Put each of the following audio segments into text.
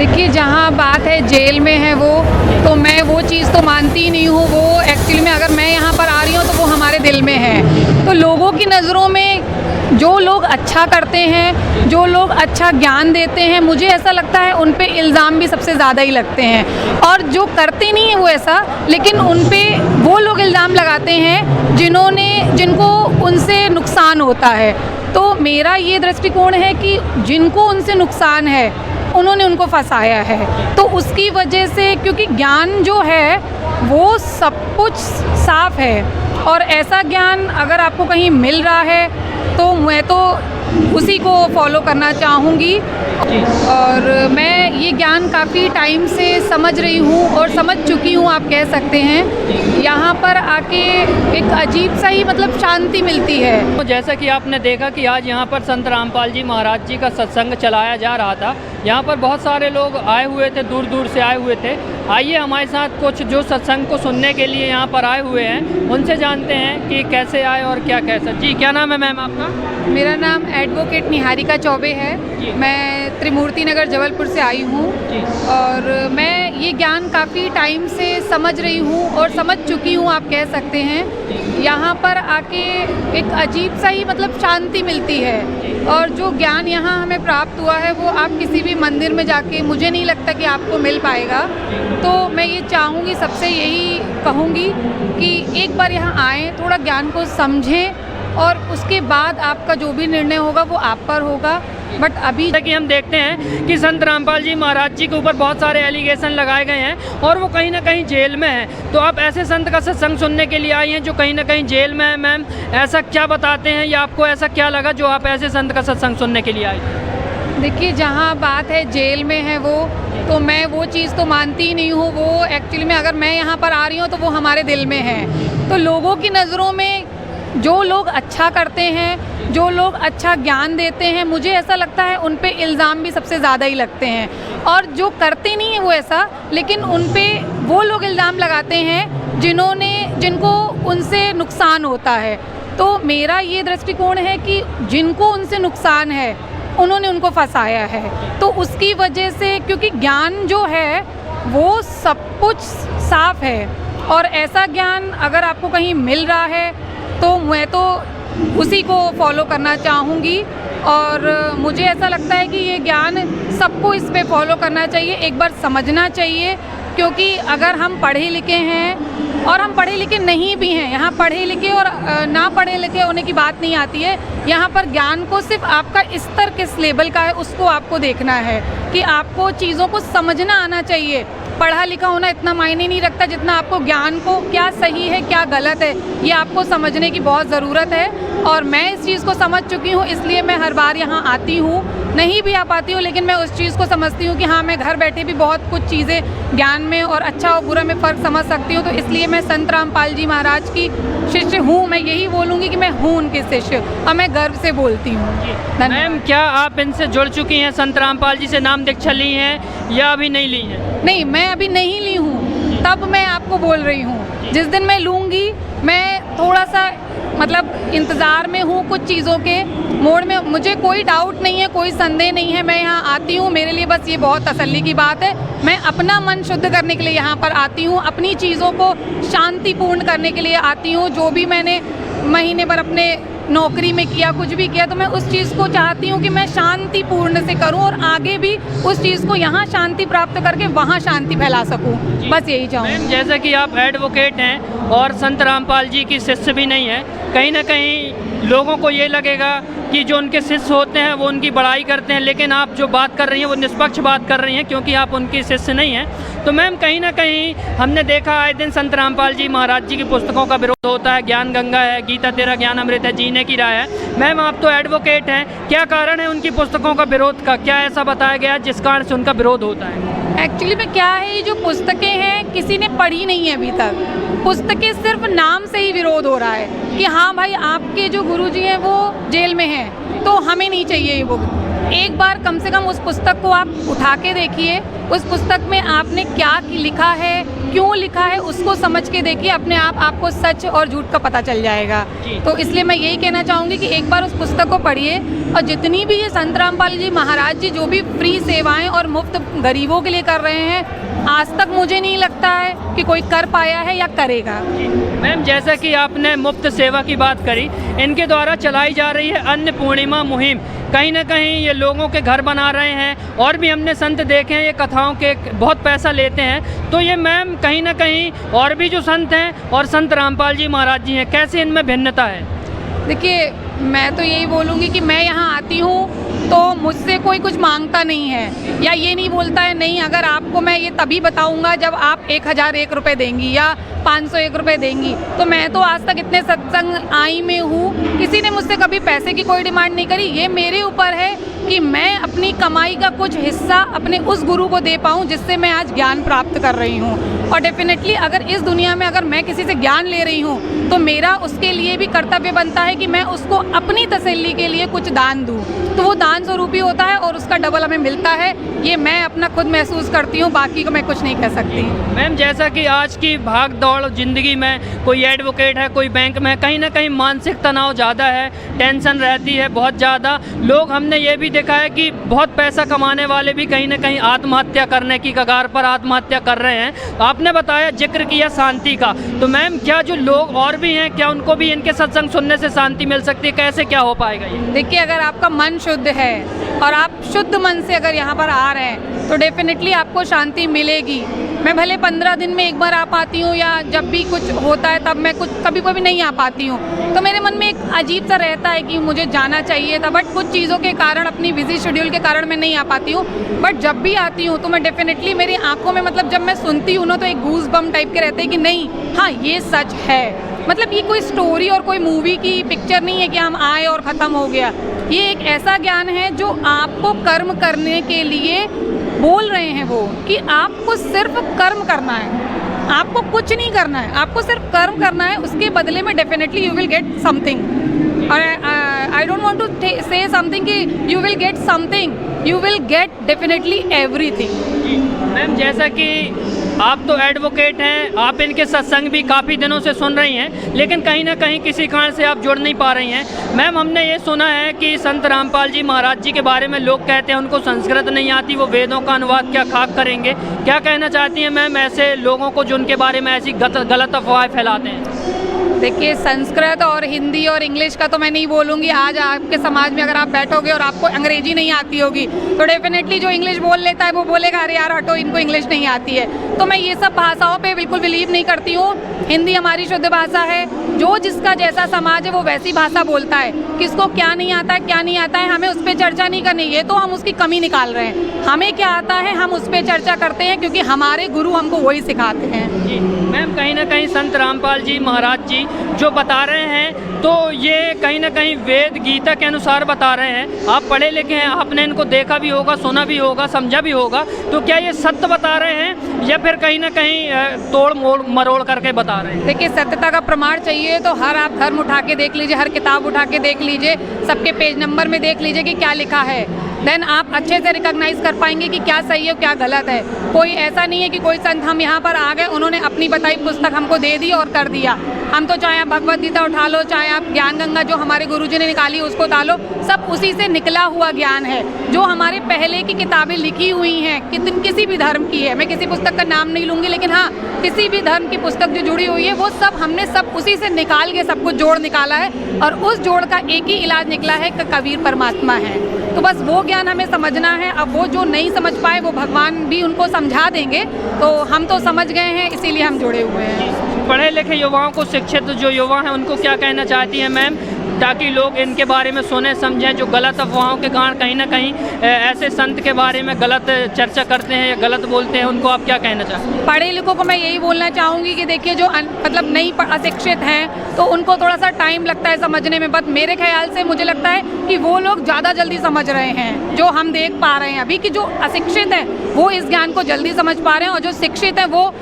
देखिए, जहाँ बात है जेल में है तो मैं वो चीज़ तो मानती नहीं हूँ। वो एक्चुअली में अगर मैं यहाँ पर आ रही हूँ तो वो हमारे दिल में है। तो लोगों की नज़रों में जो लोग अच्छा करते हैं, जो लोग अच्छा ज्ञान देते हैं, मुझे ऐसा लगता है उन पे इल्ज़ाम भी सबसे ज़्यादा ही लगते हैं। और जो करते नहीं हैं वो ऐसा, लेकिन उन पे वो लोग इल्ज़ाम लगाते हैं जिनको उनसे नुकसान होता है। तो मेरा ये दृष्टिकोण है कि जिनको उनसे नुकसान है उन्होंने उनको फंसाया है। तो उसकी वजह से, क्योंकि ज्ञान जो है वो सब कुछ साफ है, और ऐसा ज्ञान अगर आपको कहीं मिल रहा है तो मैं तो उसी को फॉलो करना चाहूँगी। और मैं ये ज्ञान काफ़ी टाइम से समझ रही हूँ और समझ चुकी हूँ, आप कह सकते हैं। यहाँ पर आके एक अजीब सा ही मतलब शांति मिलती है। तो जैसा कि आपने देखा कि आज यहाँ पर संत रामपाल जी महाराज जी का सत्संग चलाया जा रहा था। यहाँ पर बहुत सारे लोग आए हुए थे, दूर दूर से आए हुए थे। आइए हमारे साथ कुछ जो सत्संग को सुनने के लिए यहाँ पर आए हुए हैं उनसे जानते हैं कि कैसे आए और क्या कैसा। जी, क्या नाम है मैम आपका? मेरा नाम एडवोकेट निहारिका चौबे है। मैं त्रिमूर्ति नगर जबलपुर से आई हूँ, और मैं ये ज्ञान काफ़ी टाइम से समझ रही हूँ और समझ चुकी हूँ, आप कह सकते हैं। यहाँ पर आके एक अजीब सा ही मतलब शांति मिलती है, और जो ज्ञान यहाँ हमें प्राप्त हुआ है वो आप किसी भी मंदिर में जाके मुझे नहीं लगता कि आपको मिल पाएगा। तो मैं ये चाहूँगी, सबसे यही कहूँगी कि एक बार यहाँ आएँ, थोड़ा ज्ञान को समझें, और उसके बाद आपका जो भी निर्णय होगा वो आप पर होगा। बट अभी कि हम देखते हैं कि संत रामपाल जी महाराज जी के ऊपर बहुत सारे एलिगेशन लगाए गए हैं और वो कहीं ना कहीं जेल में हैं। तो आप ऐसे संत का सत्संग सुनने के लिए आई हैं जो कहीं ना कहीं जेल में है। मैम, ऐसा क्या बताते हैं या आपको ऐसा क्या लगा जो आप ऐसे संत का सत्संग सुनने के लिए आई? देखिए, जहाँ बात है जेल में है तो मैं वो चीज़ तो मानती ही नहीं हूँ। वो एक्चुअली में अगर मैं यहाँ पर आ रही हूँ तो वो हमारे दिल में है। तो लोगों की नज़रों में जो लोग अच्छा करते हैं, जो लोग अच्छा ज्ञान देते हैं, मुझे ऐसा लगता है उन पे इल्ज़ाम भी सबसे ज़्यादा ही लगते हैं। और जो करते नहीं हैं वो ऐसा, लेकिन उन पे वो लोग इल्ज़ाम लगाते हैं जिनको उनसे नुकसान होता है। तो मेरा ये दृष्टिकोण है कि जिनको उनसे नुकसान है उन्होंने उनको फंसाया है। तो उसकी वजह से, क्योंकि ज्ञान जो है वो सब कुछ साफ है, और ऐसा ज्ञान अगर आपको कहीं मिल रहा है तो मैं तो उसी को फॉलो करना चाहूँगी। और मुझे ऐसा लगता है कि ये ज्ञान सबको इस पे फॉलो करना चाहिए, एक बार समझना चाहिए। क्योंकि अगर हम पढ़े लिखे हैं और हम पढ़े लिखे नहीं भी हैं, यहाँ पढ़े लिखे और ना पढ़े लिखे होने की बात नहीं आती है। यहाँ पर ज्ञान को सिर्फ आपका स्तर किस लेवल का है उसको आपको देखना है, कि आपको चीज़ों को समझना आना चाहिए। पढ़ा लिखा होना इतना मायने नहीं रखता जितना आपको ज्ञान को क्या सही है क्या गलत है ये आपको समझने की बहुत ज़रूरत है। और मैं इस चीज़ को समझ चुकी हूँ, इसलिए मैं हर बार यहाँ आती हूँ। नहीं भी आ पाती हूँ, लेकिन मैं उस चीज़ को समझती हूँ कि हाँ, मैं घर बैठे भी बहुत कुछ चीज़ें ज्ञान में और अच्छा और बुरा में फ़र्क समझ सकती हूँ। तो इसलिए मैं संत रामपाल जी महाराज की शिष्य हूँ। मैं यही बोलूँगी कि मैं हूँ उनके शिष्य, और मैं गर्व से बोलती हूँ। मैम, क्या आप इनसे जुड़ चुकी हैं? संत रामपाल जी से नाम दीक्षा ली हैं या अभी नहीं ली हैं? नहीं, मैं अभी नहीं ली हूँ, तब मैं आपको बोल रही हूँ। जिस दिन मैं लूँगी, मैं थोड़ा सा मतलब इंतज़ार में हूँ कुछ चीज़ों के मोड़ में। मुझे कोई डाउट नहीं है, कोई संदेह नहीं है। मैं यहाँ आती हूँ, मेरे लिए बस ये बहुत तसल्ली की बात है। मैं अपना मन शुद्ध करने के लिए यहाँ पर आती हूँ, अपनी चीज़ों को शांतिपूर्ण करने के लिए आती हूँ। जो भी मैंने महीने भर अपने नौकरी में किया, कुछ भी किया, तो मैं उस चीज़ को चाहती हूँ कि मैं शांतिपूर्ण से करूँ, और आगे भी उस चीज़ को यहाँ शांति प्राप्त करके वहाँ शांति फैला सकूँ। बस यही चाहूँ। जैसा कि आप एडवोकेट हैं और संत रामपाल जी की शिष्य भी नहीं है, कहीं ना कहीं लोगों को ये लगेगा कि जो उनके शिष्य होते हैं वो उनकी बड़ाई करते हैं, लेकिन आप जो बात कर रही हैं वो निष्पक्ष बात कर रही हैं क्योंकि आप उनकी शिष्य नहीं हैं। तो मैम, कहीं ना कहीं हमने देखा आए दिन संत रामपाल जी महाराज जी की पुस्तकों का विरोध होता है। ज्ञान गंगा है, गीता तेरा ज्ञान अमृत है, जीने की राह है। मैम, आप तो एडवोकेट हैं, क्या कारण है उनकी पुस्तकों का विरोध का? क्या ऐसा बताया गया जिस कारण से उनका विरोध होता है? एक्चुअली में क्या है, ये जो पुस्तकें हैं किसी ने पढ़ी नहीं है अभी तक। पुस्तकें सिर्फ नाम से ही विरोध हो रहा है कि हाँ भाई, आपके जो गुरुजी हैं वो जेल में हैं, तो हमें नहीं चाहिए ये बुक। एक बार कम से कम उस पुस्तक को आप उठा के देखिए, उस पुस्तक में आपने क्या लिखा है, क्यों लिखा है उसको समझ के देखिए, अपने आप आपको सच और झूठ का पता चल जाएगा। तो इसलिए मैं यही कहना चाहूँगी कि एक बार उस पुस्तक को पढ़िए, और जितनी भी ये संत रामपाल जी महाराज जी जो भी फ्री सेवाएं और मुफ्त गरीबों के लिए कर रहे हैं, आज तक मुझे नहीं लगता है कि कोई कर पाया है या करेगा। मैम, जैसा कि आपने मुफ्त सेवा की बात करी, इनके द्वारा चलाई जा रही है अन्नपूर्णिमा मुहिम, कहीं ना कहीं ये लोगों के घर बना रहे हैं, और भी हमने संत देखे हैं ये कथाओं के बहुत पैसा लेते हैं। तो ये मैम कहीं ना कहीं और भी जो संत हैं और संत रामपाल जी महाराज जी हैं, कैसे इनमें भिन्नता है? देखिए, मैं तो यही बोलूँगी कि मैं यहाँ आती हूँ तो मुझसे कोई कुछ मांगता नहीं है, या ये नहीं बोलता है नहीं अगर आपको मैं ये तभी बताऊँगा जब आप 1001 रुपये देंगी या 501 रुपये देंगी। तो मैं तो आज तक इतने सत्संग आई में हूँ, किसी ने मुझसे कभी पैसे की कोई डिमांड नहीं करी। ये मेरे ऊपर है कि मैं अपनी कमाई का कुछ हिस्सा अपने उस गुरु को दे पाऊँ जिससे मैं आज ज्ञान प्राप्त कर रही हूँ। और डेफिनेटली अगर इस दुनिया में अगर मैं किसी से ज्ञान ले रही हूँ तो मेरा उसके लिए भी कर्तव्य बनता है कि मैं उसको अपनी तसल्ली के लिए कुछ दान दूँ, तो वो दान स्वरूप ही होता है और उसका डबल हमें मिलता है। ये मैं अपना खुद महसूस करती हूँ, बाकी को मैं कुछ नहीं कह सकती। मैम, जैसा कि आज की भाग दौड़ ज़िंदगी में कोई एडवोकेट है, कोई बैंक में है, कहीं ना कहीं मानसिक तनाव ज़्यादा है, टेंशन रहती है बहुत ज़्यादा। लोग हमने ये भी देखा है कि बहुत पैसा कमाने वाले भी कहीं ना कहीं आत्महत्या करने की कगार पर आत्महत्या कर रहे हैं। आपने बताया, जिक्र किया शांति का, तो मैम क्या जो लोग और भी हैं, क्या उनको भी इनके सत्संग सुनने से शांति मिल सकती है? कैसे क्या हो पाएगा ये? देखिए, अगर आपका मन शुद्ध है और आप शुद्ध मन से अगर यहाँ पर आ रहे हैं तो डेफिनेटली आपको शांति मिलेगी। मैं भले 15 दिन में एक बार आ पाती हूँ, या जब भी कुछ होता है तब मैं कभी कभी नहीं आ पाती हूँ, तो मेरे मन में एक अजीब सा रहता है कि मुझे जाना चाहिए था, बट कुछ चीज़ों के कारण, अपनी बिजी शेड्यूल के कारण मैं नहीं आ पाती हूँ। बट जब भी आती हूँ तो मैं डेफिनेटली, मेरी आंखों में मतलब जब मैं सुनती हूँ ना तो एक गूज बम टाइप के रहते हैं कि नहीं, हाँ ये सच है। मतलब ये कोई स्टोरी और कोई मूवी की पिक्चर नहीं है कि हम आए और ख़त्म हो गया। ये एक ऐसा ज्ञान है जो आपको कर्म करने के लिए बोल रहे हैं, वो कि आपको सिर्फ कर्म करना है, आपको कुछ नहीं करना है, आपको सिर्फ कर्म करना है। उसके बदले में definitely you will get something. और I don't want to say something कि you will get something, you will get definitely everything. Ma'am, जैसा कि आप तो एडवोकेट हैं, आप इनके सत्संग भी काफ़ी दिनों से सुन रही हैं, लेकिन कहीं ना कहीं किसी कारण से आप जुड़ नहीं पा रही हैं। मैम, हमने ये सुना है कि संत रामपाल जी महाराज जी के बारे में लोग कहते हैं उनको संस्कृत नहीं आती, वो वेदों का अनुवाद क्या खाक करेंगे। क्या कहना चाहती हैं मैम ऐसे लोगों को जो उनके बारे में ऐसी गलत अफवाहें फैलाते हैं? देखिए, संस्कृत और हिंदी और इंग्लिश का तो मैं नहीं बोलूँगी। आज आपके समाज में अगर आप बैठोगे और आपको अंग्रेजी नहीं आती होगी तो डेफिनेटली जो इंग्लिश बोल लेता है वो बोलेगा अरे यार हटो, इनको इंग्लिश नहीं आती है। तो मैं ये सब भाषाओं पे बिल्कुल बिलीव नहीं करती हूँ। हिंदी हमारी शुद्ध भाषा है, जो जिसका जैसा समाज है वो वैसी भाषा बोलता है। किसको क्या नहीं आता है, क्या नहीं आता है, हमें उस पर चर्चा नहीं करनी। ये तो हम उसकी कमी निकाल रहे हैं। हमें क्या आता है हम उस पर चर्चा करते हैं, क्योंकि हमारे गुरु हमको वही सिखाते हैं। जी मैम, कहीं ना कहीं संत रामपाल जी महाराज जी जो बता रहे हैं तो ये कहीं ना कहीं वेद गीता के अनुसार बता रहे हैं। आप पढ़े लिखे हैं, आपने इनको देखा भी होगा, सुना भी होगा, समझा भी होगा, तो क्या ये सत्य बता रहे हैं या फिर कहीं ना कहीं तोड़ मोड़ मरोड़ करके बता रहे हैं? देखिए, सत्यता का प्रमाण चाहिए तो हर आप धर्म उठा के देख लीजिए, हर किताब उठा के देख लीजिए, सबके पेज नंबर में देख लीजिए कि क्या लिखा है। देन आप अच्छे से रिकॉग्नाइज कर पाएंगे कि क्या सही है क्या गलत है। कोई ऐसा नहीं है कि कोई संत हम यहाँ पर आ गए, उन्होंने अपनी बताई पुस्तक हमको दे दी और कर दिया। हम तो चाहे आप भगवद गीता उठा लो, चाहे आप ज्ञान गंगा जो हमारे गुरुजी ने निकाली उसको उठा लो, सब उसी से निकला हुआ ज्ञान है। जो हमारे पहले की किताबें लिखी हुई हैं, किसी भी धर्म की है, मैं किसी पुस्तक का नाम नहीं लूँगी, लेकिन हाँ किसी भी धर्म की पुस्तक जो जुड़ी हुई है वो सब हमने सब उसी से निकाल के सब कुछ जोड़ निकाला है, और उस जोड़ का एक ही इलाज निकला है कि कबीर परमात्मा है। तो बस वो ज्ञान हमें समझना है। अब वो जो नहीं समझ पाए वो भगवान भी उनको समझा देंगे, तो हम तो समझ गए हैं, इसीलिए हम जुड़े हुए हैं। पढ़े लिखे युवाओं को, शिक्षित जो युवा हैं उनको क्या कहना चाहती हैं मैम, ताकि लोग इनके बारे में सुने समझें, जो गलत अफवाहों के कारण कहीं ना कहीं ऐसे संत के बारे में गलत चर्चा करते हैं या गलत बोलते हैं, उनको आप क्या कहना चाहते हैं? पढ़े लिखों को मैं यही बोलना चाहूँगी कि देखिए, जो मतलब नहीं अशिक्षित हैं तो उनको थोड़ा सा टाइम लगता है समझने में, बट मेरे ख्याल से मुझे लगता है कि वो लोग ज़्यादा जल्दी समझ रहे हैं। जो हम देख पा रहे हैं अभी कि जो अशिक्षित हैं वो इस ज्ञान को जल्दी समझ पा रहे हैं, और जो शिक्षित हैं वो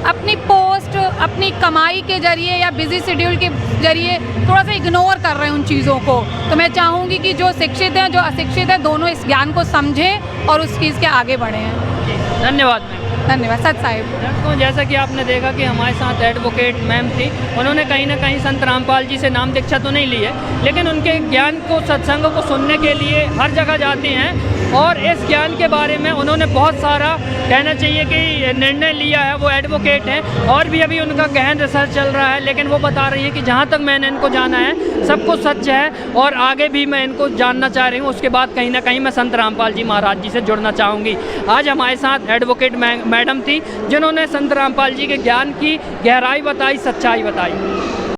अपनी पोस्ट, अपनी कमाई के जरिए या बिजी शेड्यूल के जरिए थोड़ा सा इग्नोर कर रहे हैं उन चीज़ों को। तो मैं चाहूँगी कि जो शिक्षित हैं, जो अशिक्षित हैं, दोनों इस ज्ञान को समझें और उस चीज़ के आगे बढ़ें। धन्यवाद मैम। धन्यवाद। सत साहिब। तो जैसा कि आपने देखा कि हमारे साथ एडवोकेट मैम थी, उन्होंने कहीं ना कहीं संत रामपाल जी से नाम दीक्षा तो नहीं ली है, लेकिन उनके ज्ञान को, सत्संग को सुनने के लिए हर जगह जाती हैं और इस ज्ञान के बारे में उन्होंने बहुत सारा कहना चाहिए कि निर्णय लिया है। वो एडवोकेट हैं और भी अभी उनका गहन रिसर्च चल रहा है, लेकिन वो बता रही हैं कि जहाँ तक मैंने इनको जाना है सब कुछ सच है और आगे भी मैं इनको जानना चाह रही हूँ। उसके बाद कहीं ना कहीं मैं संत रामपाल जी महाराज जी से जुड़ना चाहूँगी। आज हमारे साथ एडवोकेट मैडम थी जिन्होंने संत रामपाल जी के ज्ञान की गहराई बताई, सच्चाई बताई।